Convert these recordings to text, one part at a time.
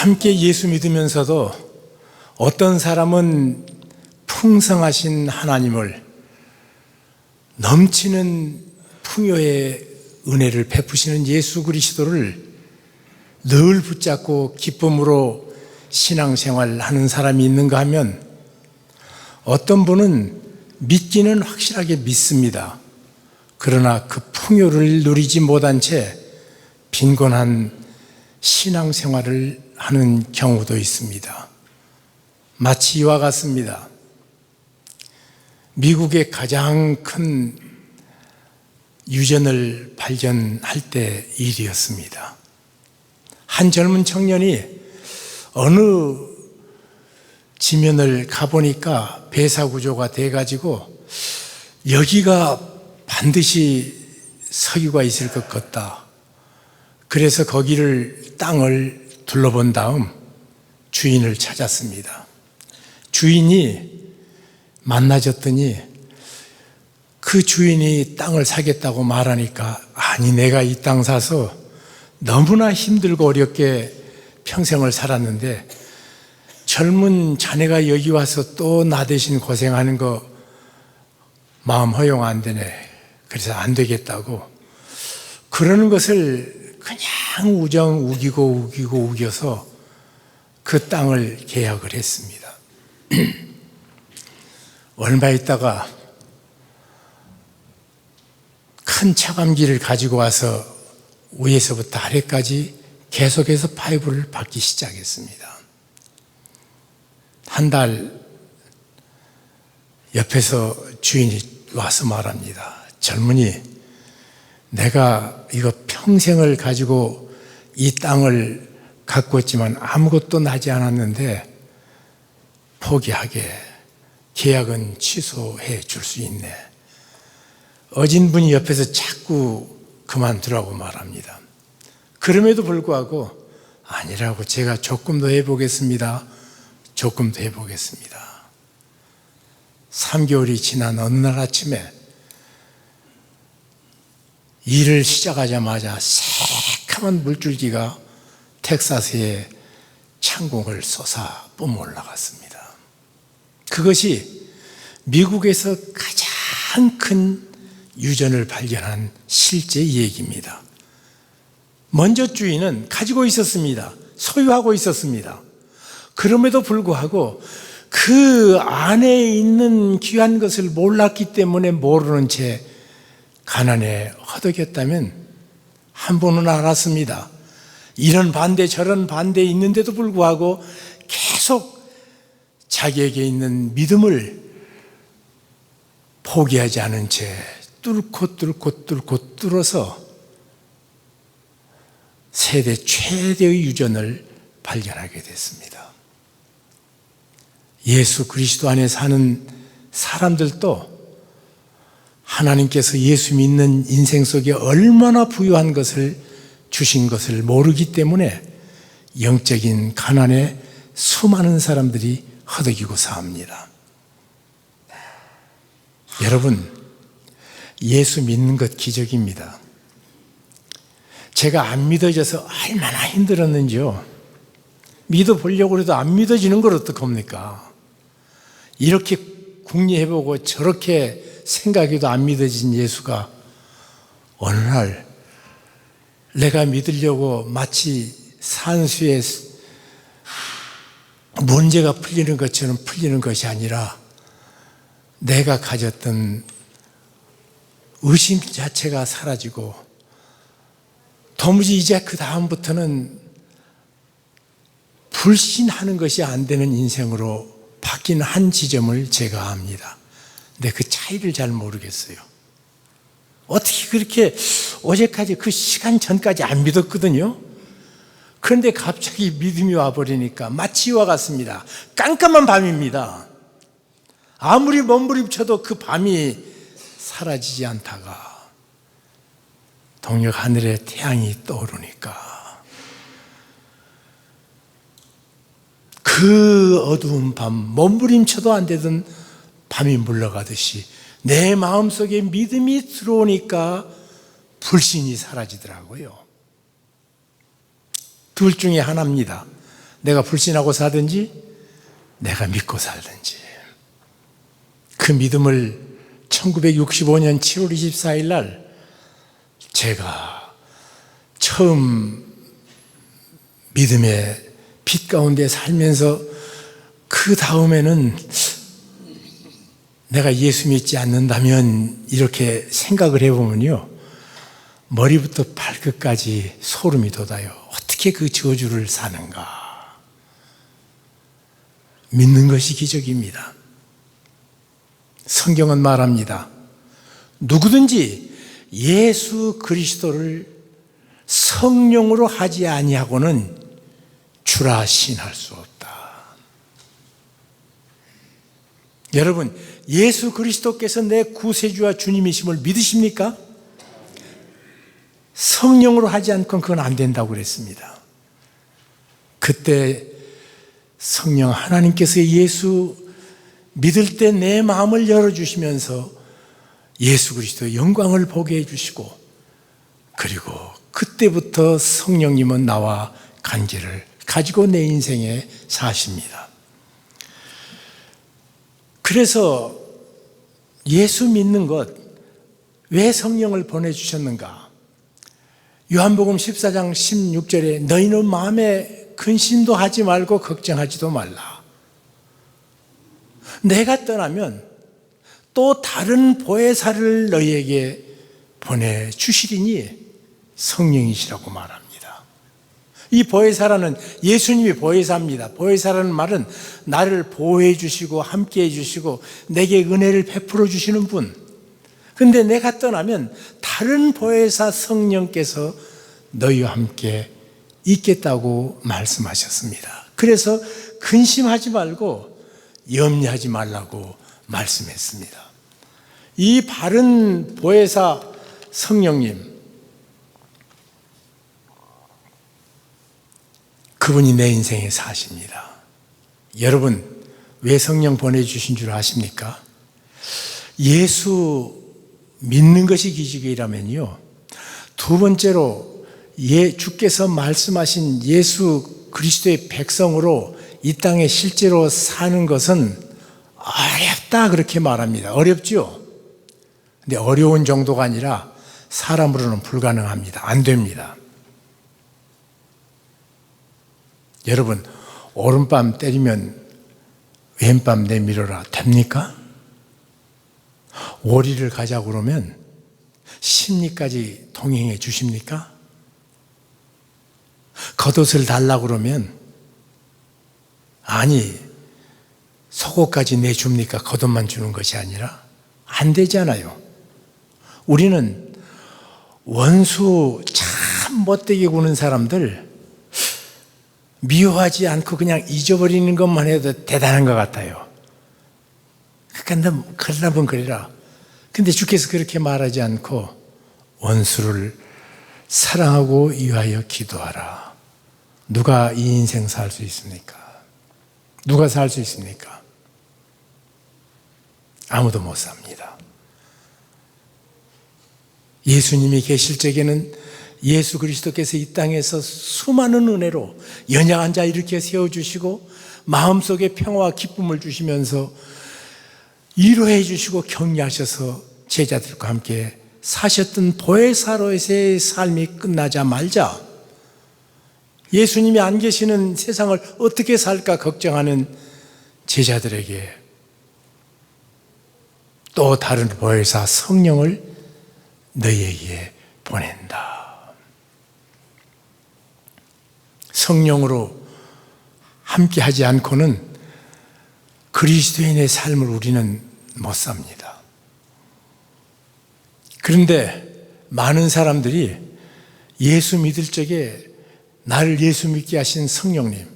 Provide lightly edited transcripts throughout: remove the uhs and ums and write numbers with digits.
함께 예수 믿으면서도 어떤 사람은 풍성하신 하나님을 넘치는 풍요의 은혜를 베푸시는 예수 그리스도를 늘 붙잡고 기쁨으로 신앙생활하는 사람이 있는가 하면 어떤 분은 믿기는 확실하게 믿습니다. 그러나 그 풍요를 누리지 못한 채 빈곤한 신앙생활을 하는 경우도 있습니다. 마치 이와 같습니다. 미국의 가장 큰 유전을 발견할 때 일이었습니다. 한 젊은 청년이 어느 지면을 가보니까 배사구조가 돼가지고 여기가 반드시 석유가 있을 것 같다. 그래서 거기를 땅을 둘러본 다음 주인을 찾았습니다. 주인이 만나줬더니 그 주인이 땅을 사겠다고 말하니까 아니 내가 이 땅 사서 너무나 힘들고 어렵게 평생을 살았는데 젊은 자네가 여기 와서 또 나 대신 고생하는 거 마음 허용 안 되네. 그래서 안 되겠다고 그러는 것을 그냥 우겨서 그 땅을 계약을 했습니다. 얼마 있다가 큰 차감기를 가지고 와서 위에서부터 아래까지 계속해서 파이프를 받기 시작했습니다. 한 달 옆에서 주인이 와서 말합니다. 젊은이, 내가 이거 평생을 가지고 이 땅을 갖고 있지만 아무것도 나지 않았는데 포기하게, 계약은 취소해 줄 수 있네. 어진 분이 옆에서 자꾸 그만두라고 말합니다. 그럼에도 불구하고 아니라고 제가 조금 더 해보겠습니다. 3개월이 지난 어느 날 아침에 일을 시작하자마자 새카만 물줄기가 텍사스의 창공을 솟아 뿜어 올라갔습니다. 그것이 미국에서 가장 큰 유전을 발견한 실제 얘기입니다. 먼저 주인은 가지고 있었습니다. 소유하고 있었습니다. 그럼에도 불구하고 그 안에 있는 귀한 것을 몰랐기 때문에 모르는 채 가난에 허덕였다면 한 번은 알았습니다. 이런 반대 저런 반대 있는데도 불구하고 계속 자기에게 있는 믿음을 포기하지 않은 채 뚫어서 세대 최대의 유전을 발견하게 됐습니다. 예수 그리스도 안에 사는 사람들도 하나님께서 예수 믿는 인생 속에 얼마나 부유한 것을 주신 것을 모르기 때문에 영적인 가난에 수많은 사람들이 허덕이고 삽니다. 여러분, 예수 믿는 것 기적입니다. 제가 안 믿어져서 얼마나 힘들었는지요. 믿어보려고 해도 안 믿어지는 걸 어떡합니까? 이렇게 궁리해보고 저렇게 생각해도 안 믿어진 예수가 어느 날 내가 믿으려고 마치 산수에 문제가 풀리는 것처럼 풀리는 것이 아니라 내가 가졌던 의심 자체가 사라지고 도무지 이제 그 다음부터는 불신하는 것이 안 되는 인생으로 바뀐 한 지점을 제가 압니다. 근데 그 차이를 잘 모르겠어요. 어떻게 그렇게 어제까지 그 시간 전까지 안 믿었거든요. 그런데 갑자기 믿음이 와버리니까 마치 이와 같습니다. 깜깜한 밤입니다. 아무리 몸부림쳐도 그 밤이 사라지지 않다가 동력 하늘에 태양이 떠오르니까 그 어두운 밤, 몸부림쳐도 안 되던 밤이 물러가듯이 내 마음속에 믿음이 들어오니까 불신이 사라지더라고요. 둘 중에 하나입니다. 내가 불신하고 살든지 내가 믿고 살든지. 그 믿음을 1965년 7월 24일 날 제가 처음 믿음의 빛 가운데 살면서 그 다음에는 내가 예수 믿지 않는다면 이렇게 생각을 해보면요, 머리부터 발끝까지 소름이 돋아요. 어떻게 그 저주를 사는가. 믿는 것이 기적입니다. 성경은 말합니다. 누구든지 예수 그리스도를 성령으로 하지 아니하고는 주라 신할 수 없다. 여러분, 예수 그리스도께서 내 구세주와 주님이심을 믿으십니까? 성령으로 하지 않고는 그건 안 된다고 그랬습니다. 그때 성령 하나님께서 예수 믿을 때 내 마음을 열어주시면서 예수 그리스도의 영광을 보게 해주시고, 그리고 그때부터 성령님은 나와 관계를 가지고 내 인생에 사십니다. 그래서 예수 믿는 것, 왜 성령을 보내주셨는가? 요한복음 14장 16절에 너희는 마음에 근심도 하지 말고 걱정하지도 말라. 내가 떠나면 또 다른 보혜사를 너희에게 보내주시리니 성령이시라고 말합니다. 이 보혜사라는, 예수님이 보혜사입니다. 보혜사라는 말은 나를 보호해 주시고 함께 해 주시고 내게 은혜를 베풀어 주시는 분. 근데 내가 떠나면 다른 보혜사 성령께서 너희와 함께 있겠다고 말씀하셨습니다. 그래서 근심하지 말고 염려하지 말라고 말씀했습니다. 이 바른 보혜사 성령님, 그분이 내 인생에 사십니다. 여러분, 왜 성령 보내주신 줄 아십니까? 예수 믿는 것이 기적이라면요, 두 번째로 주께서 말씀하신 예수 그리스도의 백성으로 이 땅에 실제로 사는 것은 어렵다 그렇게 말합니다. 어렵죠? 근데 어려운 정도가 아니라 사람으로는 불가능합니다. 안 됩니다. 여러분, 오른밤 때리면 왼밤 내밀어라 됩니까? 오리를 가자고 그러면 심리까지 동행해 주십니까? 겉옷을 달라고 그러면 아니 속옷까지 내줍니까? 겉옷만 주는 것이 아니라 안 되잖아요. 우리는 원수 참 못되게 구는 사람들 미워하지 않고 그냥 잊어버리는 것만 해도 대단한 것 같아요. 그러니까 너 그러라면 그래라. 근데 주께서 그렇게 말하지 않고 원수를 사랑하고 위하여 기도하라. 누가 이 인생 살 수 있습니까? 누가 살 수 있습니까? 아무도 못 삽니다. 예수님이 계실 적에는 예수 그리스도께서 이 땅에서 수많은 은혜로 연약한 자 일으켜 세워주시고 마음속에 평화와 기쁨을 주시면서 위로해 주시고 격려하셔서 제자들과 함께 사셨던 보혜사로서의 삶이 끝나자마자 예수님이 안 계시는 세상을 어떻게 살까 걱정하는 제자들에게 또 다른 보혜사 성령을 너희에게 보낸다. 성령으로 함께 하지 않고는 그리스도인의 삶을 우리는 못 삽니다. 그런데 많은 사람들이 예수 믿을 적에 나를 예수 믿게 하신 성령님,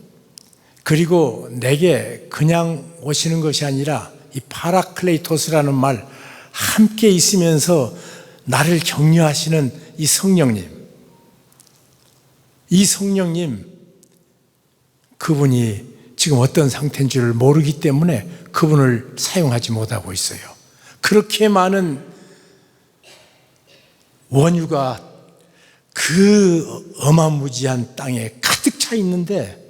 그리고 내게 그냥 오시는 것이 아니라 이 파라클레이토스라는 말, 함께 있으면서 나를 격려하시는 이 성령님, 이 성령님, 그분이 지금 어떤 상태인 줄 모르기 때문에 그분을 사용하지 못하고 있어요. 그렇게 많은 원유가 그 어마무지한 땅에 가득 차 있는데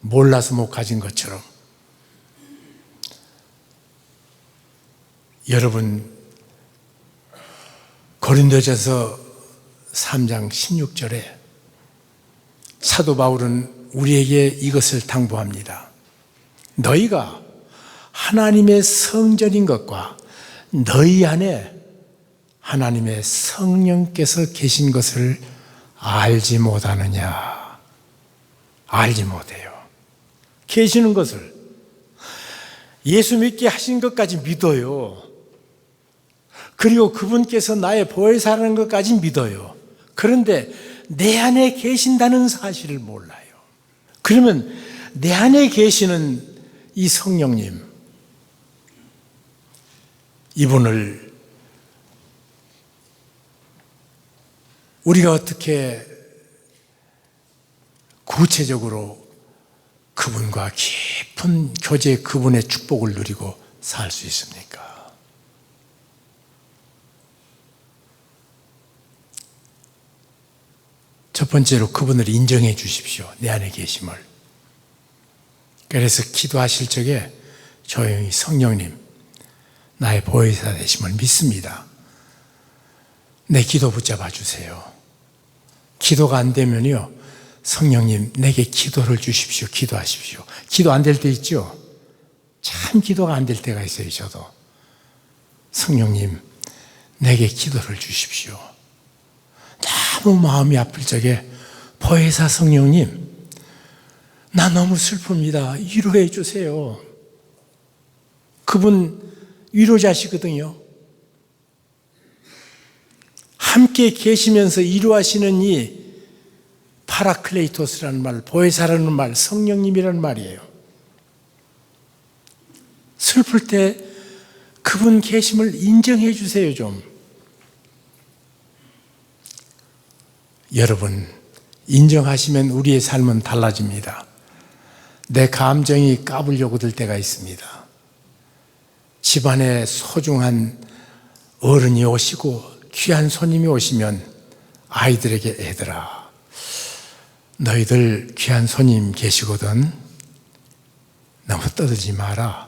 몰라서 못 가진 것처럼 여러분 고린도전서 3장 16절에 사도 바울은 우리에게 이것을 당부합니다. 너희가 하나님의 성전인 것과 너희 안에 하나님의 성령께서 계신 것을 알지 못하느냐. 알지 못해요. 계시는 것을. 예수 믿게 하신 것까지 믿어요. 그리고 그분께서 나의 보혜사라는 것까지 믿어요. 그런데 내 안에 계신다는 사실을 몰라요. 그러면 내 안에 계시는 이 성령님, 이분을 우리가 어떻게 구체적으로 그분과 깊은 교제, 그분의 축복을 누리고 살 수 있습니까? 첫 번째로 그분을 인정해 주십시오. 내 안에 계심을. 그래서 기도하실 적에 조용히 성령님, 나의 보혜사 되심을 믿습니다. 내 기도 붙잡아 주세요. 기도가 안 되면요, 성령님 내게 기도를 주십시오. 기도하십시오. 기도 안 될 때 있죠? 참 기도가 안 될 때가 있어요. 저도. 성령님 내게 기도를 주십시오. 너무 마음이 아플 적에 보혜사 성령님, 나 너무 슬픕니다. 위로해 주세요. 그분 위로자시거든요. 함께 계시면서 위로하시는 이 파라클레이토스라는 말, 보혜사라는 말, 성령님이라는 말이에요. 슬플 때 그분 계심을 인정해 주세요, 좀. 여러분, 인정하시면 우리의 삶은 달라집니다. 내 감정이 까불려고 들 때가 있습니다. 집안에 소중한 어른이 오시고 귀한 손님이 오시면 아이들에게, 애들아, 너희들 귀한 손님 계시거든, 너무 떠들지 마라,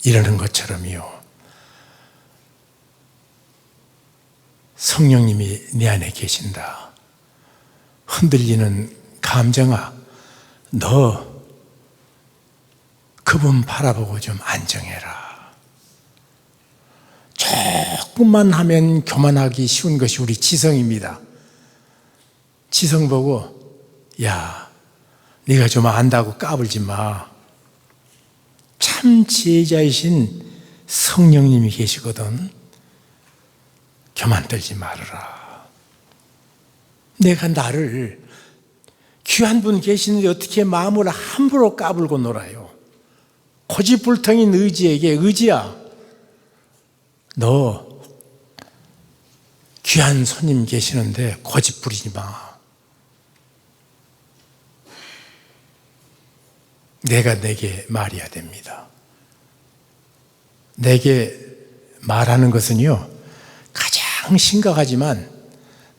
이러는 것처럼요, 성령님이 내 안에 계신다. 흔들리는 감정아, 너 그분 바라보고 좀 안정해라. 조금만 하면 교만하기 쉬운 것이 우리 지성입니다. 지성 보고, 야, 네가 좀 안다고 까불지 마. 참 지혜자이신 성령님이 계시거든. 교만 떨지 말아라. 내가 나를, 귀한 분 계시는데 어떻게 마음을 함부로 까불고 놀아요. 고집불통인 의지에게, 의지야, 너 귀한 손님 계시는데 고집 부리지 마. 내가 내게 말해야 됩니다. 내게 말하는 것은요, 가장 심각하지만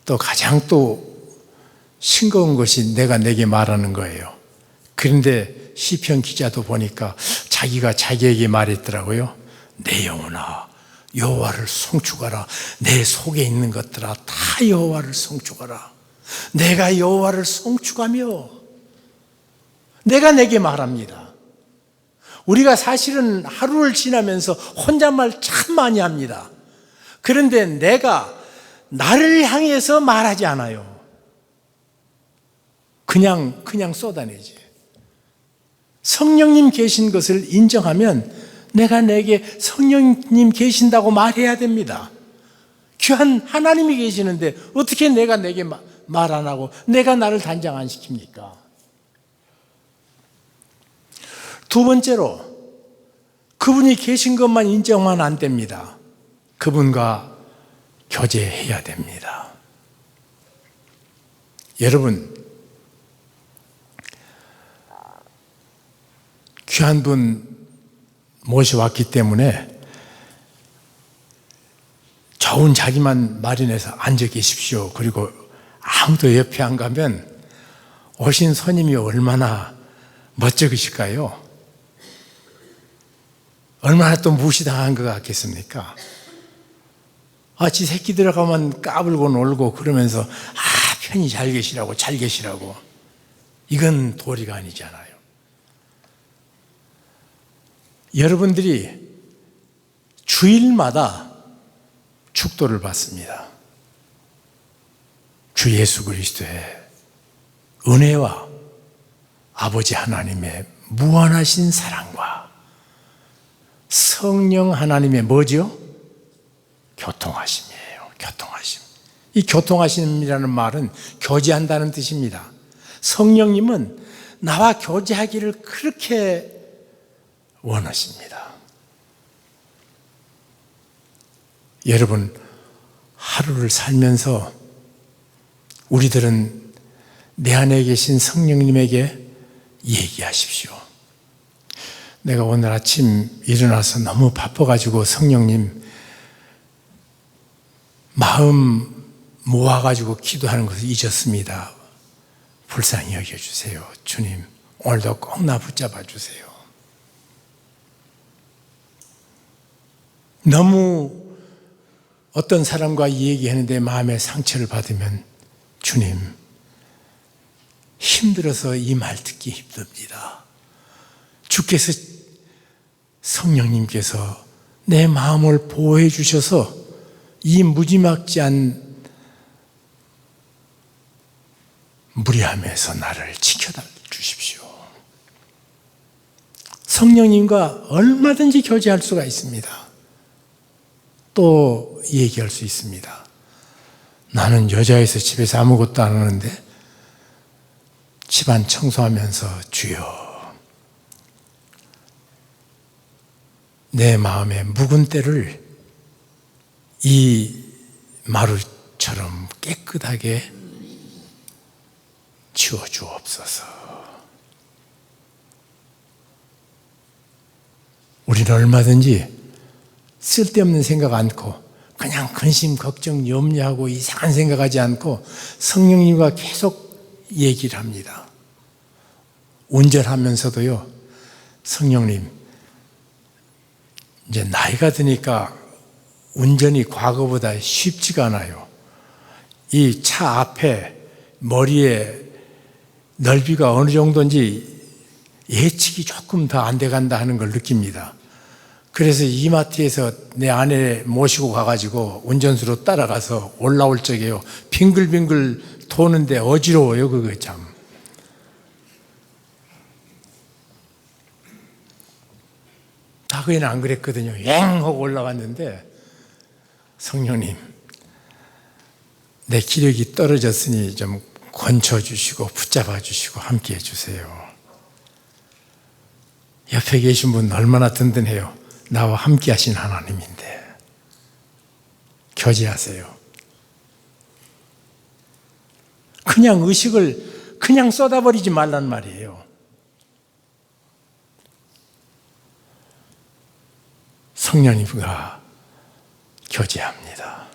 또 가장 또 싱거운 것이 내가 내게 말하는 거예요. 그런데 시편 기자도 보니까 자기가 자기에게 말했더라고요. 내 영혼아, 여호와를 송축하라. 내 속에 있는 것들아, 다 여호와를 송축하라. 내가 여호와를 송축하며, 내가 내게 말합니다. 우리가 사실은 하루를 지나면서 혼잣말 참 많이 합니다. 그런데 내가 나를 향해서 말하지 않아요. 그냥 쏟아내지. 성령님 계신 것을 인정하면 내가 내게 성령님 계신다고 말해야 됩니다. 귀한 하나님이 계시는데 어떻게 내가 내게 말 안 하고 내가 나를 단장 안 시킵니까? 두 번째로, 그분이 계신 것만 인정하면 안 됩니다. 그분과 교제해야 됩니다. 여러분, 귀한 분 모셔왔기 때문에 좋은 자리만 마련해서 앉아 계십시오. 그리고 아무도 옆에 안 가면 오신 손님이 얼마나 멋쩍으실까요? 얼마나 또 무시당한 것 같겠습니까? 지 새끼 들어가면 까불고 놀고 그러면서 편히 잘 계시라고 잘 계시라고. 이건 도리가 아니잖아요. 여러분들이 주일마다 축도를 받습니다. 주 예수 그리스도의 은혜와 아버지 하나님의 무한하신 사랑과 성령 하나님의 뭐죠? 교통하심이에요. 교통하심. 이 교통하심이라는 말은 교제한다는 뜻입니다. 성령님은 나와 교제하기를 그렇게 원하십니다. 여러분, 하루를 살면서 우리들은 내 안에 계신 성령님에게 얘기하십시오. 내가 오늘 아침 일어나서 너무 바빠가지고 성령님 마음 모아가지고 기도하는 것을 잊었습니다. 불쌍히 여겨주세요. 주님, 오늘도 꼭 나 붙잡아 주세요. 너무 어떤 사람과 얘기하는데 마음에 상처를 받으면 주님, 힘들어서 이 말 듣기 힘듭니다. 주께서 성령님께서 내 마음을 보호해 주셔서 이 무지막지한 무리함에서 나를 지켜다 주십시오. 성령님과 얼마든지 교제할 수가 있습니다. 또 얘기할 수 있습니다. 나는 여자에서 집에서 아무것도 안 하는데 집안 청소하면서 주여, 내 마음의 묵은 때를 이 마루처럼 깨끗하게 치워주옵소서. 우리는 얼마든지 쓸데없는 생각 않고 그냥 근심, 걱정, 염려하고 이상한 생각하지 않고 성령님과 계속 얘기를 합니다. 운전하면서도요, 성령님, 이제 나이가 드니까 운전이 과거보다 쉽지가 않아요. 이 차 앞에 머리에 넓이가 어느 정도인지 예측이 조금 더 안 돼간다 하는 걸 느낍니다. 그래서 이마트에서 내 아내 모시고 가가지고 운전수로 따라가서 올라올 적에요, 빙글빙글 도는데 어지러워요. 그거 참. 과거에는 안 그랬거든요. 엥 하고 올라갔는데, 성령님, 내 기력이 떨어졌으니 좀 건쳐주시고 붙잡아 주시고 함께 해주세요. 옆에 계신 분 얼마나 든든해요. 나와 함께 하신 하나님인데 교제하세요. 그냥 의식을 그냥 쏟아버리지 말란 말이에요. 성령님과 교제합니다.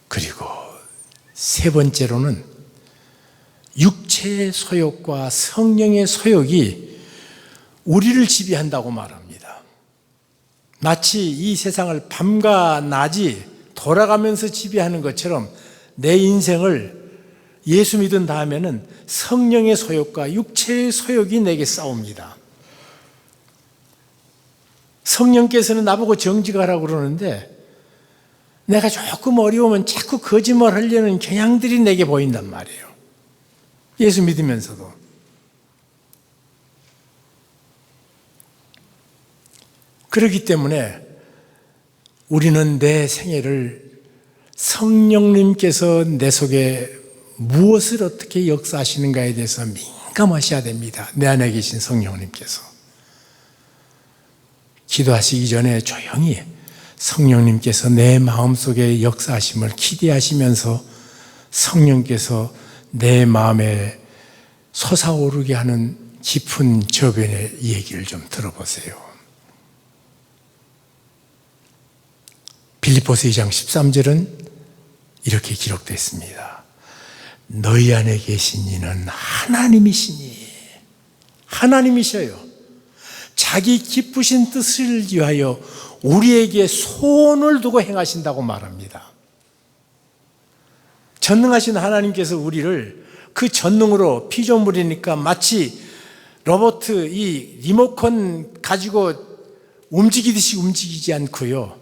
그리고 세 번째로는 육체의 소욕과 성령의 소욕이 우리를 지배한다고 말합니다. 마치 이 세상을 밤과 낮이 돌아가면서 지배하는 것처럼 내 인생을 예수 믿은 다음에는 성령의 소욕과 육체의 소욕이 내게 싸웁니다. 성령께서는 나보고 정직하라고 그러는데 내가 조금 어려우면 자꾸 거짓말 하려는 경향들이 내게 보인단 말이에요. 예수 믿으면서도. 그렇기 때문에 우리는 내 생애를 성령님께서 내 속에 무엇을 어떻게 역사하시는가에 대해서 민감하셔야 됩니다. 내 안에 계신 성령님께서. 기도하시기 전에 조용히 성령님께서 내 마음속에 역사하심을 기대하시면서 성령께서 내 마음에 솟아오르게 하는 깊은 저변의 얘기를 좀 들어보세요. 빌립보서 2장 13절은 이렇게 기록되어 있습니다. 너희 안에 계신 이는 하나님이시니, 하나님이셔요. 자기 기쁘신 뜻을 위하여 우리에게 소원을 두고 행하신다고 말합니다. 전능하신 하나님께서 우리를 그 전능으로 피조물이니까 마치 로봇 이 리모컨 가지고 움직이듯이 움직이지 않고요,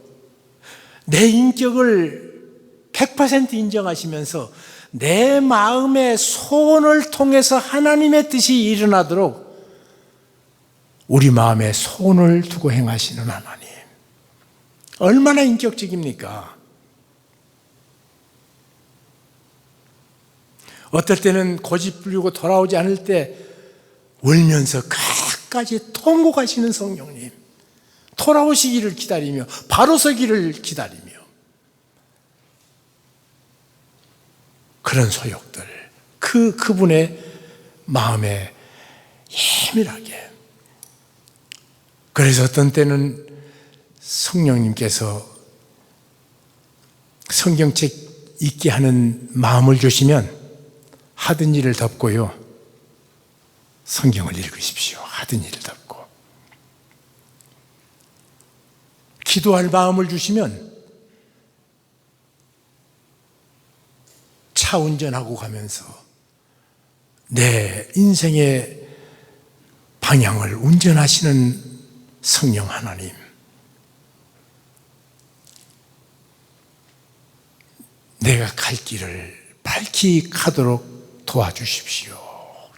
내 인격을 100% 인정하시면서 내 마음의 소원을 통해서 하나님의 뜻이 일어나도록 우리 마음에 소원을 두고 행하시는 하나님, 얼마나 인격적입니까? 어떨 때는 고집 부리고 돌아오지 않을 때 울면서 끝까지 통곡하시는 성령님, 돌아오시기를 기다리며 바로 서기를 기다리며, 그런 소욕들, 그분의 마음에 예민하게. 그래서 어떤 때는 성령님께서 성경책 읽게 하는 마음을 주시면 하던 일을 덮고요, 성경을 읽으십시오. 하던 일을 덮고. 기도할 마음을 주시면 차 운전하고 가면서 내 인생의 방향을 운전하시는 성령 하나님, 내가 갈 길을 밝히 가도록 도와주십시오.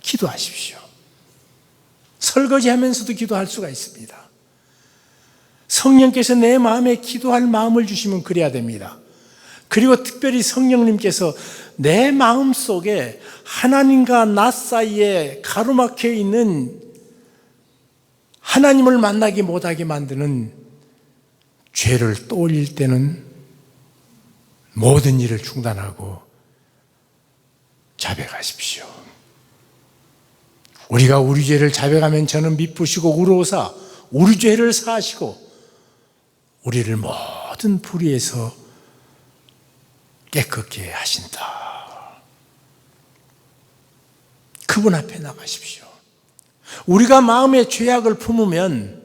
기도하십시오. 설거지하면서도 기도할 수가 있습니다. 성령께서 내 마음에 기도할 마음을 주시면 그래야 됩니다. 그리고 특별히 성령님께서 내 마음 속에 하나님과 나 사이에 가로막혀 있는 하나님을 만나기 못하게 만드는 죄를 떠올릴 때는 모든 일을 중단하고 자백하십시오. 우리가 우리 죄를 자백하면 저는 미쁘시고 우로사 우리 죄를 사하시고 우리를 모든 불의에서 깨끗게 하신다. 그분 앞에 나가십시오. 우리가 마음에 죄악을 품으면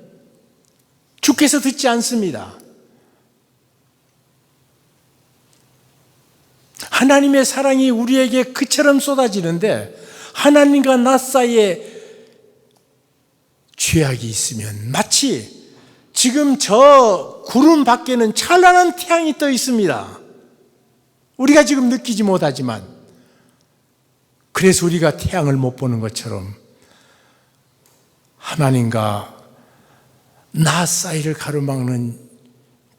주께서 듣지 않습니다. 하나님의 사랑이 우리에게 그처럼 쏟아지는데 하나님과 나 사이에 죄악이 있으면 마치 지금 저 구름 밖에는 찬란한 태양이 떠 있습니다. 우리가 지금 느끼지 못하지만, 그래서 우리가 태양을 못 보는 것처럼 하나님과 나 사이를 가로막는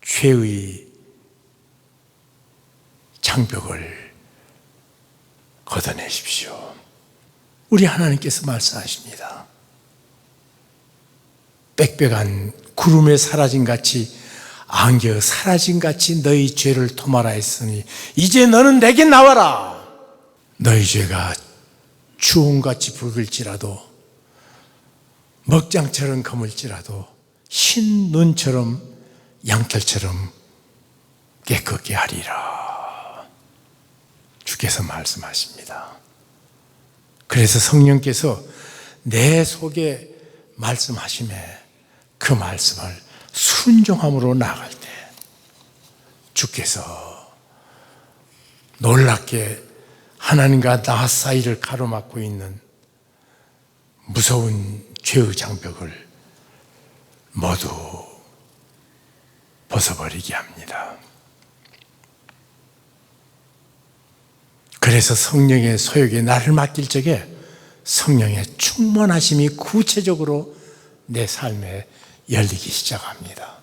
죄의 장벽을 걷어내십시오. 우리 하나님께서 말씀하십니다. 빽빽한 구름에 사라진 같이 안개 사라진 같이 너희 죄를 토마라 했으니 이제 너는 내게 나와라. 너희 죄가 주홍같이 붉을지라도 먹장처럼 검을지라도 흰 눈처럼 양털처럼 깨끗게 하리라. 주께서 말씀하십니다. 그래서 성령께서 내 속에 말씀하심에 그 말씀을 순종함으로 나아갈 때 주께서 놀랍게 하나님과 나 사이를 가로막고 있는 무서운 죄의 장벽을 모두 벗어버리게 합니다. 그래서 성령의 소욕에 나를 맡길 적에 성령의 충만하심이 구체적으로 내 삶에 열리기 시작합니다.